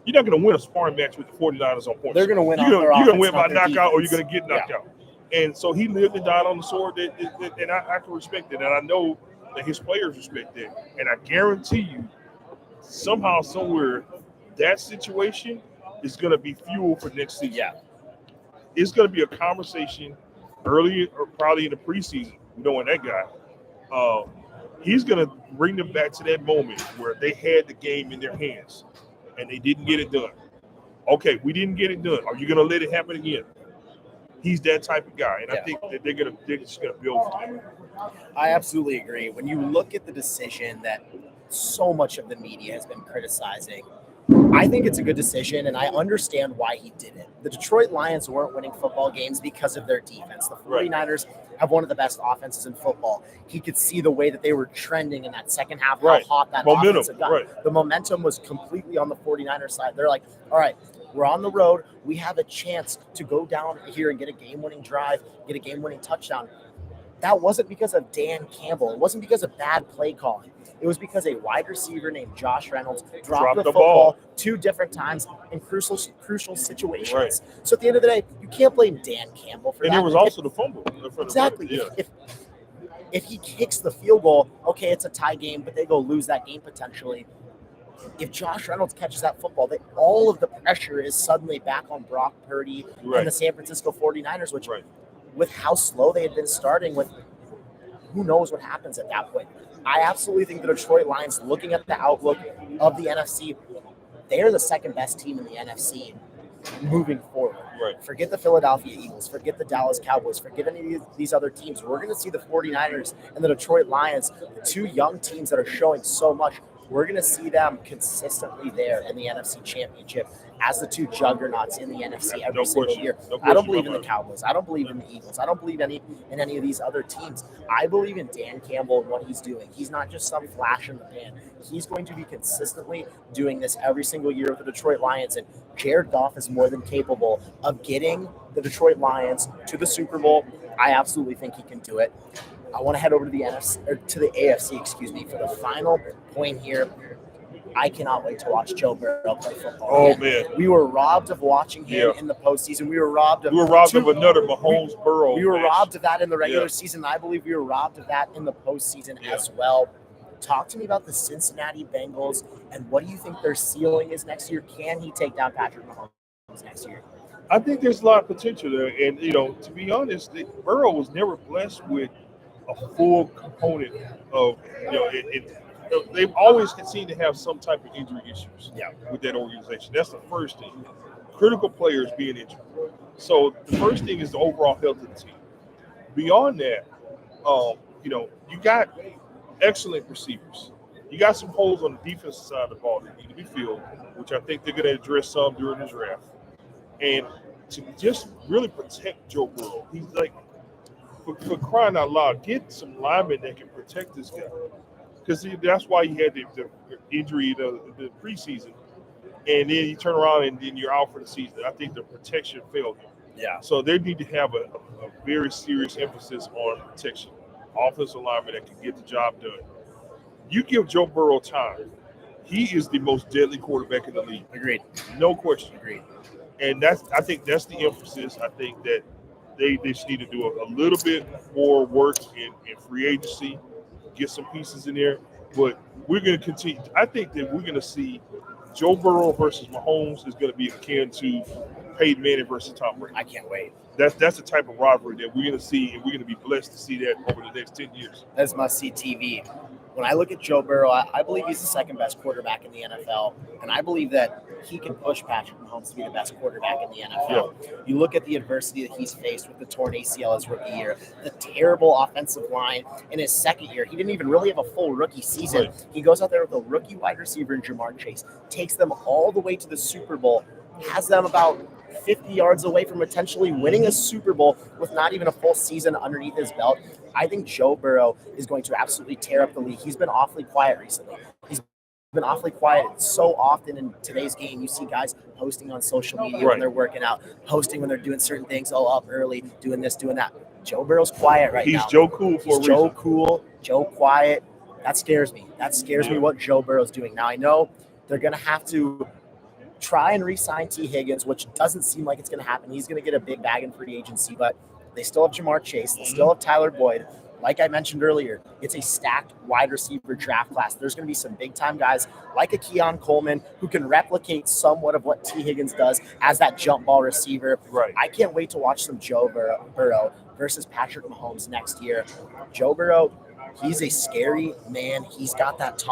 You're not going to win a sparring match with the 49ers on points. They're going to win. You're going to win by knockout, defense. or you're going to get knocked out. And so he lived and died on the sword, and I can respect it. And I know that his players respect that. And I guarantee you, somehow, somewhere, that situation is going to be fuel for next season. Yeah. It's going to be a conversation early or probably in the preseason, knowing that guy. He's going to bring them back to that moment where they had the game in their hands and they didn't get it done. Okay, we didn't get it done. Are you going to let it happen again? He's that type of guy, and I think that they're just going to build from him. I absolutely agree. When you look at the decision that so much of the media has been criticizing, I think it's a good decision, and I understand why he did it. The Detroit Lions weren't winning football games because of their defense. The 49ers have one of the best offenses in football. He could see the way that they were trending in that second half, how hot that offense had gotten. The momentum was completely on the 49ers side. They're like, all right, we're on the road. We have a chance to go down here and get a game-winning drive, get a game-winning touchdown. That wasn't because of Dan Campbell. It wasn't because of bad play calling. It was because a wide receiver named Josh Reynolds dropped the football 2 different times in crucial situations. Right. So at the end of the day, you can't blame Dan Campbell for that. And there was also the fumble. Exactly. Yeah. If he kicks the field goal, okay, it's a tie game, but they go lose that game potentially. If Josh Reynolds catches that football, all of the pressure is suddenly back on Brock Purdy and the San Francisco 49ers, which with how slow they had been starting with, who knows what happens at that point. I absolutely think the Detroit Lions, looking at the outlook of the NFC, they are the second best team in the NFC moving forward. Forget the Philadelphia Eagles, forget the Dallas Cowboys, forget any of these other teams. We're going to see the 49ers and the Detroit Lions, the 2 young teams that are showing so much. We're going to see them consistently there in the NFC Championship as the 2 juggernauts in the NFC every single year. I don't believe in the Cowboys. I don't believe in the Eagles. I don't believe in any of these other teams. I believe in Dan Campbell and what he's doing. He's not just some flash in the pan. He's going to be consistently doing this every single year with the Detroit Lions. And Jared Goff is more than capable of getting the Detroit Lions to the Super Bowl. I absolutely think he can do it. I want to head over to the AFC, for the final point here. I cannot wait to watch Joe Burrow play football. Oh, man. We were robbed of watching him in the postseason. We were robbed of another Mahomes Burrow. We were robbed of that in the regular season. I believe we were robbed of that in the postseason as well. Talk to me about the Cincinnati Bengals and what do you think their ceiling is next year? Can he take down Patrick Mahomes next year? I think there's a lot of potential there. And, to be honest, Burrow was never blessed with a full component of, they've always seemed to have some type of injury issues with that organization. That's the first thing. Critical players being injured. So the first thing is the overall health of the team. Beyond that, you got excellent receivers. You got some holes on the defensive side of the ball that need to be filled, which I think they're going to address some during the draft. And to just really protect Joe Burrow, he's like, for crying out loud, get some linemen that can protect this guy. Because that's why he had the injury the preseason. And then you turn around and then you're out for the season. I think the protection failed him. Yeah. So they need to have a very serious emphasis on protection. Offensive linemen that can get the job done. You give Joe Burrow time, he is the most deadly quarterback in the league. Agreed. No question. Agreed. And I think that's the emphasis. I think that they just need to do a little bit more work in free agency, get some pieces in there. But we're going to continue. I think that we're going to see Joe Burrow versus Mahomes is going to be akin to Peyton Manning versus Tom Brady. I can't wait. That's the type of rivalry that we're going to see, and we're going to be blessed to see that over the next 10 years. That's must-see TV. When I look at Joe Burrow, I believe he's the second best quarterback in the NFL, and I believe that he can push Patrick Mahomes to be the best quarterback in the NFL. Yeah. You look at the adversity that he's faced with the torn ACL his rookie year, the terrible offensive line in his second year. He didn't even really have a full rookie season. Right. He goes out there with a rookie wide receiver in Jamar Chase, takes them all the way to the Super Bowl, has them about 50 yards away from potentially winning a Super Bowl with not even a full season underneath his belt. I think Joe Burrow is going to absolutely tear up the league. He's been awfully quiet recently. He's been awfully quiet. So often in today's game, you see guys posting on social media when they're working out, posting when they're doing certain things, up early, doing this, doing that. Joe Burrow's quiet right now. He's Joe Cool for a reason. Joe Cool, Joe Quiet. That scares me. That scares me what Joe Burrow's doing. Now, I know they're going to have to try and re-sign T. Higgins, which doesn't seem like it's going to happen. He's going to get a big bag in free agency, but they still have Jamar Chase. They still have Tyler Boyd. Like I mentioned earlier, it's a stacked wide receiver draft class. There's going to be some big-time guys like a Keon Coleman who can replicate somewhat of what T. Higgins does as that jump ball receiver. Right. I can't wait to watch some Joe Burrow versus Patrick Mahomes next year. Joe Burrow, he's a scary man. He's got that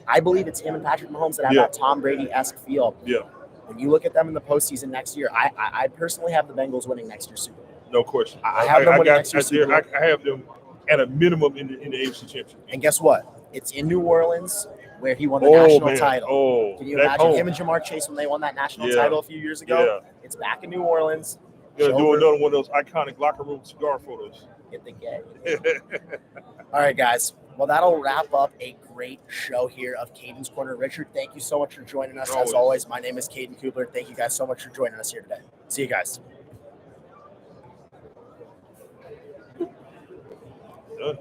I believe it's him and Patrick Mahomes that have that Tom Brady-esque feel. Yeah. When you look at them in the postseason next year, I personally have the Bengals winning next year's Super Bowl. No question. I have them winning next year's Super Bowl. I have them at a minimum in the AFC Championship. And guess what? It's in New Orleans where he won the national title. Can you imagine him and Jamar Chase when they won that national title a few years ago? Yeah. It's back in New Orleans. Gonna do another one of those iconic locker room cigar photos. Get the gag. All right, guys. Well, that'll wrap up a great show here of Caden's Corner. Richard, thank you so much for joining us. As always, my name is Caden Kubler. Thank you guys so much for joining us here today. See you guys. Done.